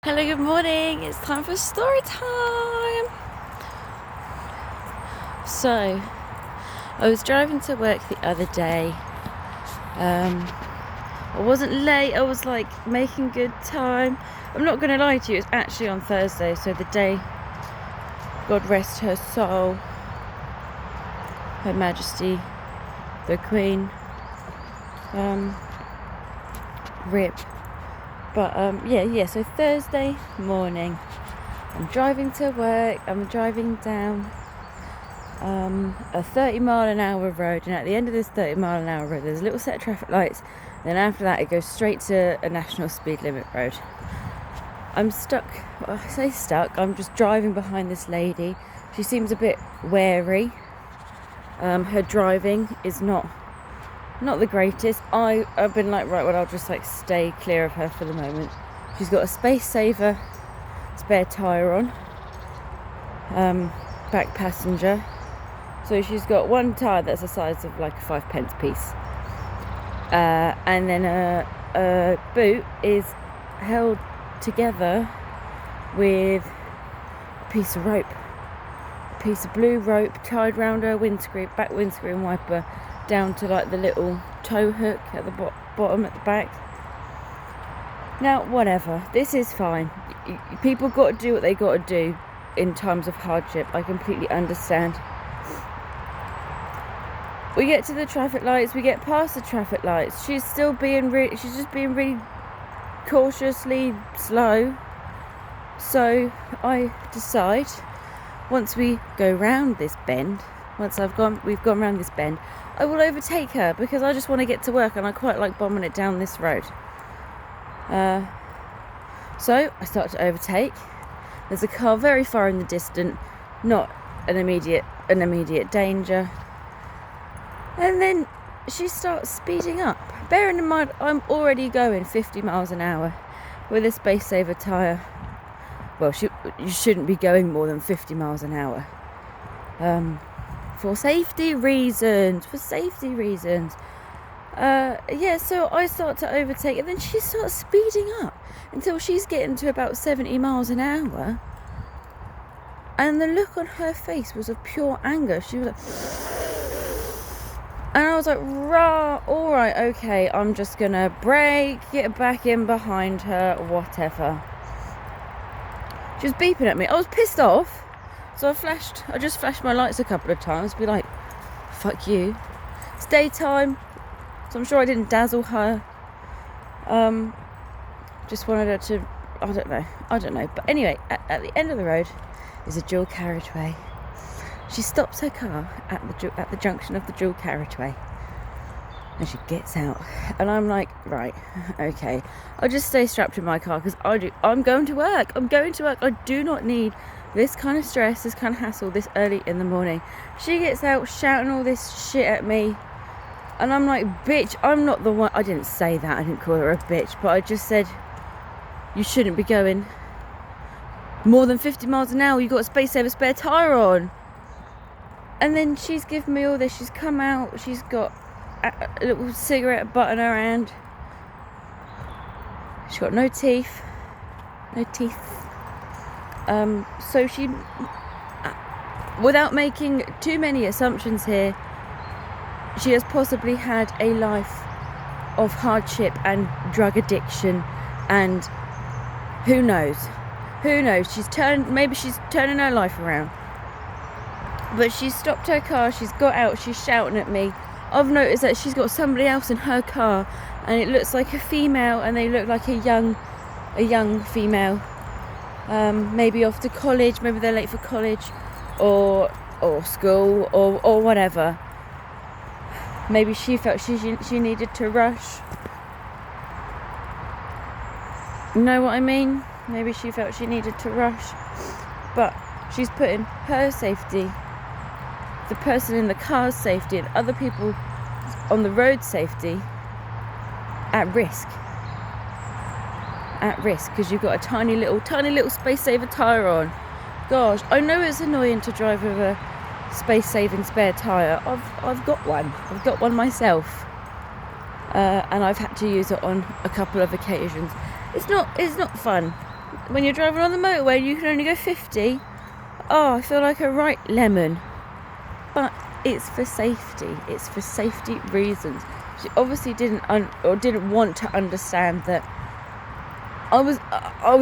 Hello, good morning. It's time for story time. So, I was driving to work the other day. I wasn't late. I was like making good time. I'm not going to lie to you. It's actually on Thursday, so the day, God rest her soul, Her Majesty, the Queen, RIP. But so Thursday morning, I'm driving to work. I'm driving down a 30-mile-an-hour road, and at the end of this 30-mile-an-hour road there's a little set of traffic lights. Then after that it goes straight to a national speed limit road. I'm stuck. Well, I say stuck, I'm just driving behind this lady. She seems a bit wary. Her driving is not the greatest. I've been like, right, well, I'll just like stay clear of her for the moment. She's got a space saver spare tyre on, back passenger, so she's got one tyre that's the size of like a 5p piece, and then a boot is held together with a piece of rope, a piece of blue rope tied round her back windscreen wiper, down to like the little tow hook at the bottom at the back. Now, whatever, this is fine. People got to do what they got to do in times of hardship. I completely understand. We get to the traffic lights, we get past the traffic lights. She's still being she's just being really cautiously slow. So I decide, once we go round this bend, we've gone round this bend, I will overtake her, because I just want to get to work and I quite like bombing it down this road. So I start to overtake. There's a car very far in the distance, not an immediate danger. And then she starts speeding up. Bearing in mind, I'm already going 50 miles an hour with a space saver tyre. Well, you shouldn't be going more than 50 miles an hour. For safety reasons. So I start to overtake, and then she starts speeding up until she's getting to about 70 miles an hour. And the look on her face was of pure anger. She was like, and I was like, rah, all right, okay, I'm just gonna brake, get back in behind her, whatever. She was beeping at me. I was pissed off, so I just flashed my lights a couple of times, be like, fuck you. It's daytime, so I'm sure I didn't dazzle her. Just wanted her to, I don't know. But anyway, at the end of the road is a dual carriageway. She stops her car at the junction of the dual carriageway, and she gets out. And I'm like, right, okay, I'll just stay strapped in my car, because I'm going to work. I do not need this kind of stress, this kind of hassle this early in the morning. She gets out shouting all this shit at me, and I'm like, bitch, I'm not the one. I didn't say that, I didn't call her a bitch, but I just said, you shouldn't be going more than 50 miles an hour. You got a space saver spare tyre on. And then she's given me all this. She's come out, she's got a little cigarette butt in her hand. She's got no teeth. So she, without making too many assumptions here, she has possibly had a life of hardship and drug addiction, and who knows, maybe she's turning her life around. But she's stopped her car, she's got out, she's shouting at me. I've noticed that she's got somebody else in her car, and it looks like a female, and they look like a young female. Maybe off to college, maybe they're late for college or school or whatever. Maybe she felt she needed to rush. You know what I mean? Maybe she felt she needed to rush. But she's putting her safety, the person in the car's safety, and other people on the road safety at risk, because you've got a tiny little space saver tyre on. Gosh, I know it's annoying to drive with a space saving spare tyre. I've got one myself, and I've had to use it on a couple of occasions. It's not fun. when you're driving on the motorway, you can only go 50. Oh, I feel like a right lemon. But it's for safety. It's for safety reasons. She obviously didn't want to understand that I was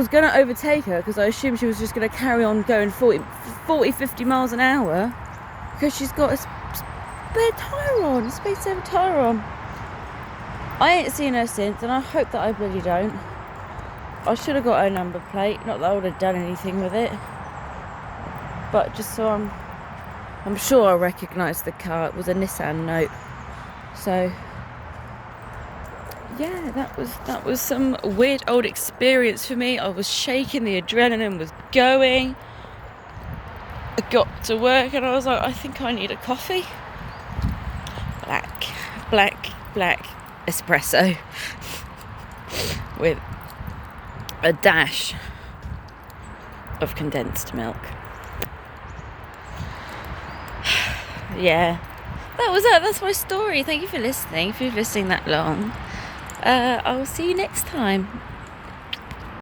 going to overtake her, because I assumed she was just going to carry on going 40, 50 miles an hour, because she's got a spare tyre on, a space saver tyre on. I ain't seen her since, and I hope that I bloody don't. I should have got her number plate. Not that I would have done anything with it, but just so I'm sure I recognise the car. It was a Nissan Note. So yeah, that was some weird old experience for me. I was shaking, the adrenaline was going. I got to work and I was like, I think I need a coffee. Black espresso with a dash of condensed milk. Yeah, that's my story. Thank you for listening. If you're listening that long, I will see you next time.